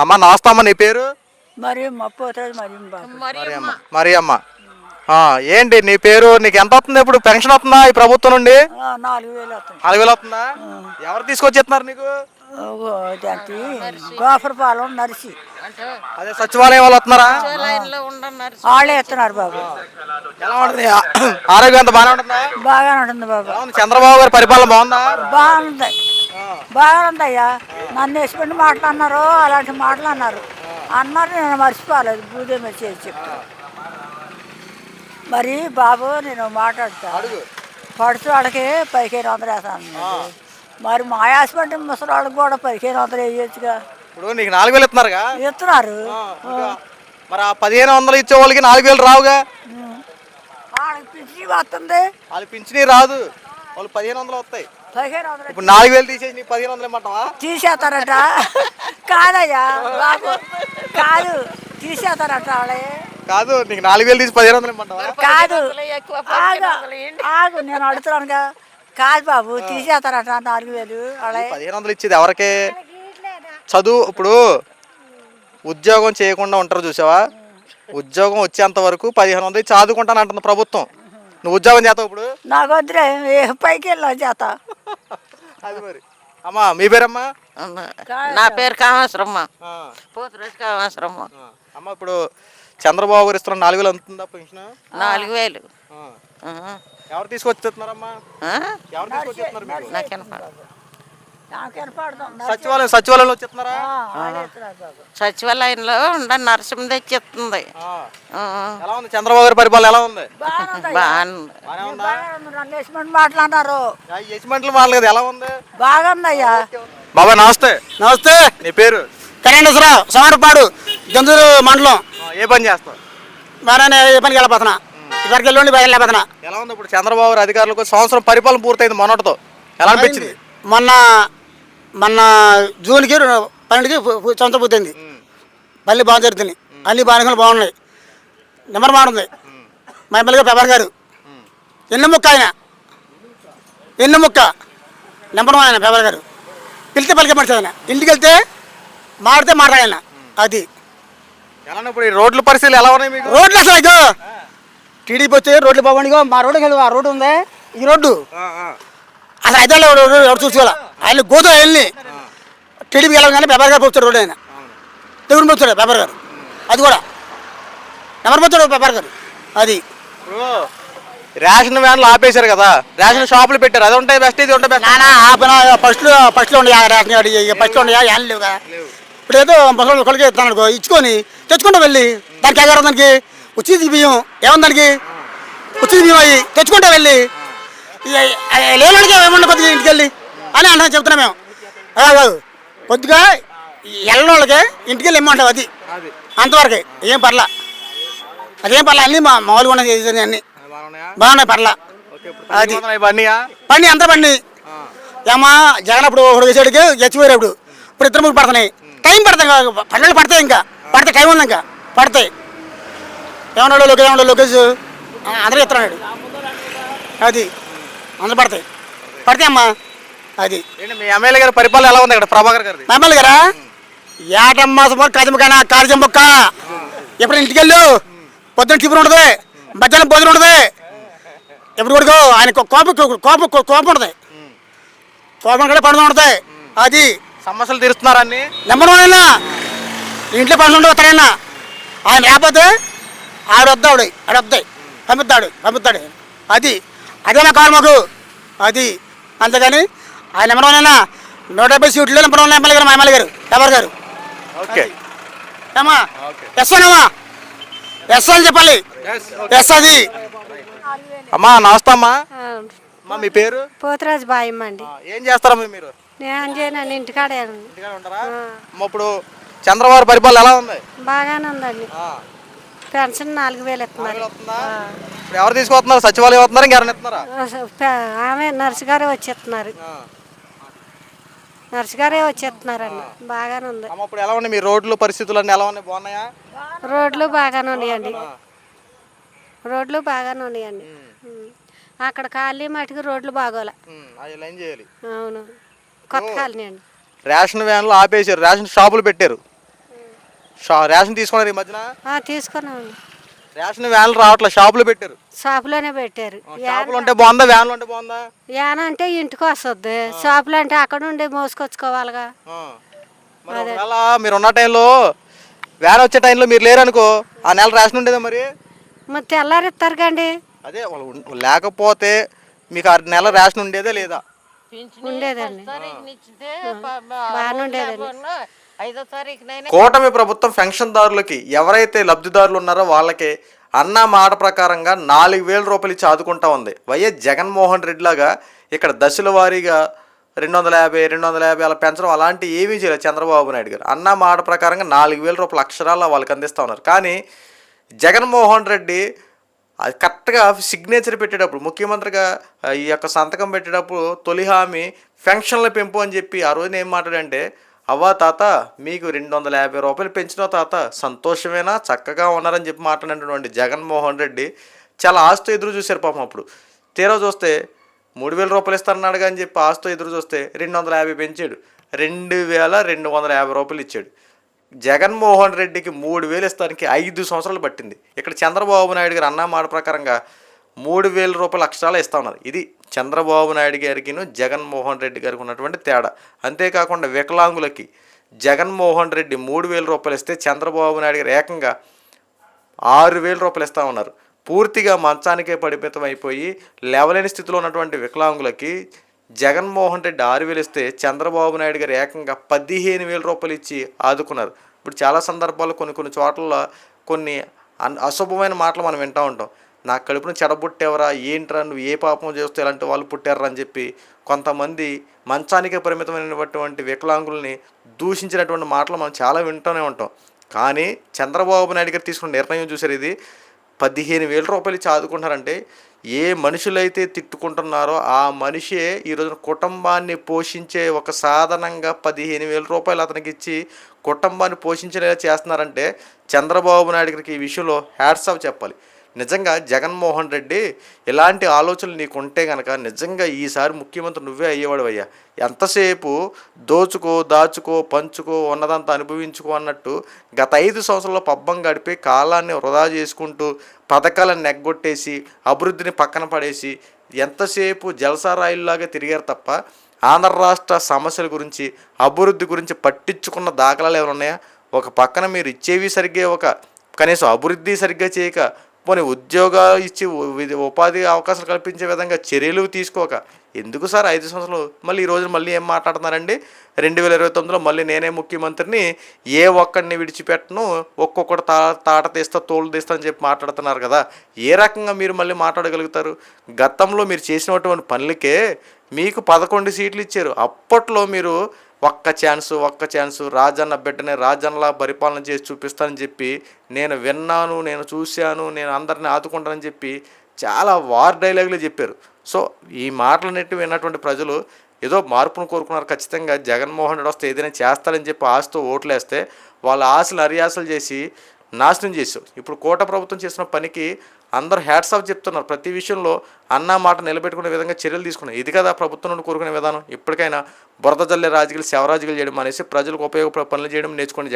అమ్మ నమస్తే అమ్మ, నీ పేరు? మరి పోతుంది మరి అమ్మ ఏంటి నీ పేరు? నీకు ఎంత వస్తుంది ఇప్పుడు? పెన్షన్ వస్తుందా ఈ ప్రభుత్వం నుండి? 4,000 వస్తుంది. 4,000 వస్తుందా? ఎవరు తీసుకొచ్చిస్తున్నారు నీకు? గోపురపాలెం నర్సి అదే సచివాలయం వాళ్ళు వస్తున్నారా? వాళ్ళే ఇస్తున్నారు బాబు. ఎలా ఉంటుంది ఆరోగ్యం? అంత బాగానే ఉంటుందా? బాగానే ఉంటుంది బాబు. చంద్రబాబు గారి పరిపాలన బాగుందా? బాగుంది, బాగుందయ్యా. నన్ను వేసుకుని మాటలు అన్నారు, అలాంటి మాటలు అన్నారు. నేను మర్చిపోలేదు. బూదే మెసేజ్ చెప్పి మరి బాబు నేను మాట్లాడతా. పడుతు వాళ్ళకి 1,500 వేస్తాను. మరి మా హాస్పిటల్ ముసలి వాళ్ళకి కూడా 1,500 వేయచ్చుగా. ఇప్పుడు నీకు 4,000 ఇస్తున్నారుగా? ఇస్తున్నారు. మరి ఆ 1,500 ఇచ్చే వాళ్ళకి 4,000 రావుగా? వాళ్ళకి పింఛనీ వస్తుంది. వాళ్ళకి పింఛనీ రాదు, వాళ్ళు 1,500 వస్తాయి. 1,500 ఇప్పుడు 4,000 తీసేసి నీకు 1,500 ఇమ్మంటావా? తీసేస్తారట. కాదయ్యా బాబు, కాదు తీసేస్తారట. వాళ్ళే కాదు, నీకు 4,000 తీసి 1,500 ఇమ్మంటావా? కాదు, ఆగు నేను అడుగుతున్నానుగా. కాదు బాబు, తీసేస్తారట 4,000. వాళ్ళే 1,500 ఇచ్చేది ఎవరికి? చదువు ఇప్పుడు ఉద్యోగం చేయకుండా ఉంటారు చూసావా? ఉద్యోగం వచ్చేంత వరకు 1,500 చదువుకుంటాను అంటుంది ప్రభుత్వం. నువ్వు ఉద్యోగం చేస్తావు ఇప్పుడు? నాకు వద్దులే, పైకి వెళ్ళా చేత. అది మరి. అమ్మా మీ పేరమ్మా? నా పేరు కామేశ్వరమ్మ, పోతురాజు కామేశ్వరమ్మ. అమ్మ ఇప్పుడు చంద్రబాబు గారు ఇస్తున్న 4,000 అందుతుందా పెన్షన్? 4,000. ఎవరు తీసుకొచ్చిస్తున్నారమ్మా? ఎవరు తీసుకొచ్చిస్తున్నారు మీకు? సచివాలయంలో వచ్చేస్తున్నారా? సచివాలయంలో ఉండ నరసింహ తెచ్చిస్తుంది. ఎలా ఉంది చంద్రబాబు గారి పరిపాలన? ఎలా ఉంది? మాట్లాడారు. మాట్లాడలేదు. ఎలా ఉంది? బాగుందయ్యా. బాబా నమస్తే. నమస్తే. నీ పేరు? కరెంటేశ్వరరావు, సమారపాడు, గంజూరు మండలం. ఏ పని చేస్తావు? బాగానే ఏ పనికి వెళ్ళిపోతున్నా. ఇక్కడికి వెళ్ళండి బాగా వెళ్ళిపోతున్నా. ఎలా ఉంది ఇప్పుడు చంద్రబాబు గారు అధికారులకు సంవత్సరం పరిపాలన పూర్తయింది మొన్నటితో? ఎలా అనిపించింది? మొన్న జూన్కి 12కి సంవత్సరం పూర్తయింది. మళ్ళీ బాగా జరుగుతుంది. అన్ని బాగా బాగున్నాయి. నెంబర్ మారుంది. మా ఎమ్మెల్యే పెబర్ గారు ఎన్నెముక్క, ఆయన ఎన్నెముక్క నెంబర్ ఆయన పెబర్ గారు. పిలితే పలికే మనిషి ఆయన. ఇంటికి వెళ్తే మాడితే మాట ఆయన. అది ఎలా ఇప్పుడు రోడ్ల పరిస్థితులు ఎలా ఉన్నాయి మీకు? రోడ్లు అసలు ఇదో టీడీపీ వచ్చి రోడ్లు బాగుండిగో. మా రోడ్డుకి వెళ్ళి ఆ రోడ్డు ఉంది, ఈ రోడ్డు అసలు అయితే ఎవరు చూసుకోవాలి. ఆయన గోతో వెళ్ళి టీడీపీకి వెళ్ళగానే పెబర్ గారు పోతాడు రోడ్డు. ఆయన దేవుడిని పోతాడు పెబర్ గారు. అది కూడా నెంబర్ పోతాడు పెబర్ గారు. అది రేషన్ వ్యాన్లు ఆపేశారు కదా, రేషన్ షాపులు పెట్టారు. అది ఉంటాయి బెస్ట్, ఇది ఉంటాయి బెస్ట్. ఫస్ట్లో ఉండే రేషన్ ఫస్ట్లో ఉండే యాన్ లేవుగా. ఇప్పుడు ఏదో ముసలి కొలికి ఇస్తాను ఇచ్చుకొని తెచ్చుకుంటా వెళ్ళి దానికి ఎగారు దానికి ఉచిత బియ్యం ఏముంది దానికి ఉచిత బియ్యం అయ్యి తెచ్చుకుంటా వెళ్ళి లేవాడికి ఏమన్నా కొద్దిగా ఇంటికి వెళ్ళి అని అంటాం చెప్తున్నాం మేము. అలా కాదు, కొద్దిగా వెళ్ళిన వాళ్ళకి ఇంటికి వెళ్ళి ఇమ్మంటాం. అది అంతవరకు ఏం పర్లా, అదేం పర్లా. అన్నీ మామూలుగా ఉన్నాయి, అన్నీ బాగున్నాయి, పర్లా. అది పండి అంత పండి ఏమా జగన్ అప్పుడు ఒకటి వేసేటికి గచ్చిపోయారు. ఇప్పుడు ఇద్దరు ముగ్గురు పడుతున్నాయి. టైం పడతాయి, పన్నెండు పడతాయి, ఇంకా పడితే టైం ఉంది, ఇంకా పడతాయి. ఏమన్నాడు లోకేష్ అందరూ ఇస్తున్నాడు. అది అందరూ పడతాయి అమ్మా. అది మీ ఎమ్మెల్యే గారి పరిపాలన ఎలా ఉంది ఇక్కడ ప్రభాకర్ గారు? మా ఎమ్మెల్యే గారా ఏటమ్మాసం కదిమకైనా కార్యం బొక్క. ఎప్పుడు ఇంటికి వెళ్ళు, పొద్దున్న టిఫిన్ ఉంటుంది, మధ్యాహ్నం భోజనం ఉంటుంది. ఎప్పుడు కొడుకో ఆయన కోపం ఉంటుంది, కోపం కూడా పండుగ ఉంటుంది. అది సమస్యలు తీరుస్తున్నారని నెంబర్ 1 అయినా ఇంట్లో పనులు ఉండవు వస్తాడైనా. ఆయన లేకపోతే ఆడొద్దాయి పంపిస్తాడు. అది అదే నా కావాలి మాకు. అది అంతేగాని ఆయన నెంబర్ 1 అయినా 150 సీట్లు నెంబర్ 1 ఎమ్మెల్యే గారు, మా ఎమ్మెల్యే గారు ఎవరు గారు. ఏమా ఎస్ అని చెప్పాలి. ఎస్ అది. అమ్మా నమస్తే అమ్మా. మీ పేరు? పోతురాజు బాయమ్మ అండి. ఏం చేస్తారమ్మా మీరు? నేను చేయనండి, ఇంటికాడే ఉంటారా? ఇప్పుడు చంద్రబాబు పరిపాలన ఎలా ఉంది? బాగానే ఉందండి. పెన్షన్ 4,000 ఇస్తున్నారు. ఇప్పుడు ఎవరు తీసుకొస్తున్నారు? సచివాలయం వస్తున్నారు, ఇంకెవరైనా ఇస్తున్నారా? ఆమె నర్సు గారే వచ్చేస్తున్నారు. నర్సు గారే వచ్చేస్తున్నారండి. బాగానే ఉంది. ఇప్పుడు ఎలా ఉన్నాయి మీ రోడ్లు పరిస్థితులు అన్నీ ఎలా ఉన్నాయి? బాగున్నాయా? రోడ్లు బాగానే ఉన్నాయండి. అక్కడ ఖాళీ మటుకు రోడ్లు బాగోలే. అవును, కొత్త కాలనీ అండి. రేషన్ వ్యాన్లు ఆపేశారు, రేషన్ షాపులు పెట్టారు. రేషన్ తీసుకున్నారు ఈ మధ్యన? తీసుకున్నామండి. రేషన్ వ్యాన్లు రావట్లేదు, షాపులు పెట్టారు. షాపులోనే పెట్టారు. షాపులు ఉంటే బాగుందా, వ్యాన్లు ఉంటే బాగుందా? యాన అంటే ఇంటికి వస్తుంది, షాపులు అంటే అక్కడ ఉండి మోసుకొచ్చుకోవాలిగా. మరి ఒకవేళ మీరు ఉన్న టైంలో వ్యాన్ వచ్చే టైంలో మీరు లేరనుకో, ఆ నెల రేషన్ ఉండేదా మరి? మరి తెల్లారిస్తారు కండి. అదే వాళ్ళు లేకపోతే మీకు ఆ నెల రేషన్ ఉండేదే లేదా? ఉండేదండి, బాగానే ఉండేదండి. 5వ తారీఖునైనా కూటమి ప్రభుత్వం పెన్షన్దారులకి ఎవరైతే లబ్ధిదారులు ఉన్నారో వాళ్ళకి అన్న మాట ప్రకారంగా 4,000 రూపాయలు ఇచ్చి ఆదుకుంటా ఉంది. వైఎస్ జగన్మోహన్ రెడ్డి లాగా ఇక్కడ దశల వారీగా 250 అలా పెంచడం అలాంటి ఏమీ చేయలేదు చంద్రబాబు నాయుడు గారు. అన్న మాట ప్రకారంగా 4,000 రూపాయలు అక్షరాల వాళ్ళకి అందిస్తూ ఉన్నారు. కానీ జగన్మోహన్ రెడ్డి అది కరెక్ట్గా సిగ్నేచర్ పెట్టేటప్పుడు, ముఖ్యమంత్రిగా ఈ యొక్క సంతకం పెట్టేటప్పుడు తొలి హామీ పెన్షన్ల పెంపు అని చెప్పి ఆ రోజున ఏం మాట్లాడంటే, అవ్వా తాత మీకు 250 రూపాయలు పెంచినా తాత సంతోషమేనా, చక్కగా ఉన్నారని చెప్పి మాట్లాడినటువంటి జగన్మోహన్ రెడ్డి చాలా ఆస్తో ఎదురు చూశారు పాపం. అప్పుడు తీరా చూస్తే 3,000 రూపాయలు ఇస్తారన్నాడు అని చెప్పి ఆస్తో ఎదురు చూస్తే 250 పెంచాడు, 2,250 రూపాయలు ఇచ్చాడు. జగన్మోహన్ రెడ్డికి 3,000 ఇస్తానికి 5 సంవత్సరాలు పట్టింది. ఇక్కడ చంద్రబాబు నాయుడు గారు అన్న మాట ప్రకారంగా 3,000 రూపాయలు అక్షరాలు ఇస్తా ఉన్నారు. ఇది చంద్రబాబు నాయుడు గారికిను జగన్మోహన్ రెడ్డి గారికి ఉన్నటువంటి తేడా. అంతేకాకుండా వికలాంగులకి జగన్మోహన్ రెడ్డి 3,000 రూపాయలు ఇస్తే చంద్రబాబు నాయుడు గారు ఏకంగా 6,000 రూపాయలు ఇస్తా ఉన్నారు. పూర్తిగా మంచానికే పరిమితం అయిపోయి లేవలేని స్థితిలో ఉన్నటువంటి వికలాంగులకి జగన్మోహన్ రెడ్డి 6,000 ఇస్తే చంద్రబాబు నాయుడు గారు ఏకంగా 15,000 రూపాయలు ఇచ్చి ఆదుకున్నారు. ఇప్పుడు చాలా సందర్భాల్లో కొన్ని చోట్ల కొన్ని అశుభమైన మాటలు మనం వింటూ ఉంటాం. నా కడుపును చెడబుట్టేవరా, ఏంట్రా నువ్వు ఏ పాపం చేస్తూ ఇలాంటి వాళ్ళు పుట్టారా అని చెప్పి కొంతమంది మంచానికే పరిమితమైనటువంటి వికలాంగుల్ని దూషించినటువంటి మాటలు మనం చాలా వింటూనే ఉంటాం. కానీ చంద్రబాబు నాయుడు గారు తీసుకున్న నిర్ణయం చూసారు. ఇది 15,000 రూపాయలు ఇచ్చి ఆదుకుంటారంటే ఏ మనుషులైతే తిట్టుకుంటున్నారో ఆ మనిషే ఈరోజు కుటుంబాన్ని పోషించే ఒక సాధనంగా 15,000 రూపాయలు అతనికి ఇచ్చి కుటుంబాన్ని పోషించేలా చేస్తున్నారంటే చంద్రబాబు నాయుడు గారికి ఈ విషయంలో హ్యాట్స్ ఆఫ్ చెప్పాలి. నిజంగా జగన్మోహన్ రెడ్డి ఇలాంటి ఆలోచనలు నీకు ఉంటే కనుక నిజంగా ఈసారి ముఖ్యమంత్రి నువ్వే అయ్యేవాడు అయ్యా. ఎంతసేపు దాచుకో పంచుకో ఉన్నదంతా అనుభవించుకో అన్నట్టు గత 5 సంవత్సరాల్లో పబ్బం గడిపి కాలాన్ని వృధా చేసుకుంటూ పథకాలను నెగ్గొట్టేసి అభివృద్ధిని పక్కన పడేసి ఎంతసేపు జలసారాయిల్లాగా తిరిగారు తప్ప ఆంధ్ర రాష్ట్ర సమస్యల గురించి అభివృద్ధి గురించి పట్టించుకున్న దాఖలాలు ఏమైనా ఉన్నాయా? ఒక పక్కన మీరు ఇచ్చేవి సరిగ్గా కనీసం అభివృద్ధి సరిగ్గా చేయక, పోనీ ఉద్యోగాలు ఇచ్చి ఉపాధి అవకాశాలు కల్పించే విధంగా చర్యలు తీసుకోక ఎందుకు సార్ 5 సంవత్సరాలు మళ్ళీ ఈ రోజు మళ్ళీ ఏం మాట్లాడుతున్నారండి? 2029లో మళ్ళీ నేనే ముఖ్యమంత్రిని, ఏ ఒక్కడిని విడిచిపెట్టను, ఒక్కొక్కటి తాట తీస్తా తోలు తీస్తా అని చెప్పి మాట్లాడుతున్నారు కదా. ఏ రకంగా మీరు మళ్ళీ మాట్లాడగలుగుతారు? గతంలో మీరు చేసినటువంటి పనులకే మీకు 11 సీట్లు ఇచ్చారు. అప్పట్లో మీరు ఒక్క ఛాన్సు రాజన్న బిడ్డనే రాజన్నలా పరిపాలన చేసి చూపిస్తానని చెప్పి నేను విన్నాను, నేను చూశాను, నేను అందరిని ఆదుకుంటానని చెప్పి చాలా వార్ డైలాగులు చెప్పారు. సో ఈ మాటలన్నిటి విన్నటువంటి ప్రజలు ఏదో మార్పును కోరుకున్నారు. ఖచ్చితంగా జగన్మోహన్ రెడ్డి వస్తే ఏదైనా చేస్తారని చెప్పి ఆశతో ఓట్లు వేస్తే వాళ్ళ ఆశలు అరియాసలు చేసి నాశనం చేశారు. ఇప్పుడు కోట ప్రభుత్వం చేసిన పనికి అందరూ హ్యాట్స్ ఆఫ్ చెప్తున్నారు. ప్రతి విషయంలో అన్న మాట నిలబెట్టుకునే విధంగా చర్యలు తీసుకున్నారు. ఇది కదా ప్రభుత్వం నుండి కోరుకునే విధానం. ఇప్పటికైనా బురద జల్లే రాజకీయాలు శవరాజకీయాలు చేయడం అనేసి ప్రజలకు ఉపయోగపడే పనులు చేయడం నేర్చుకోండి.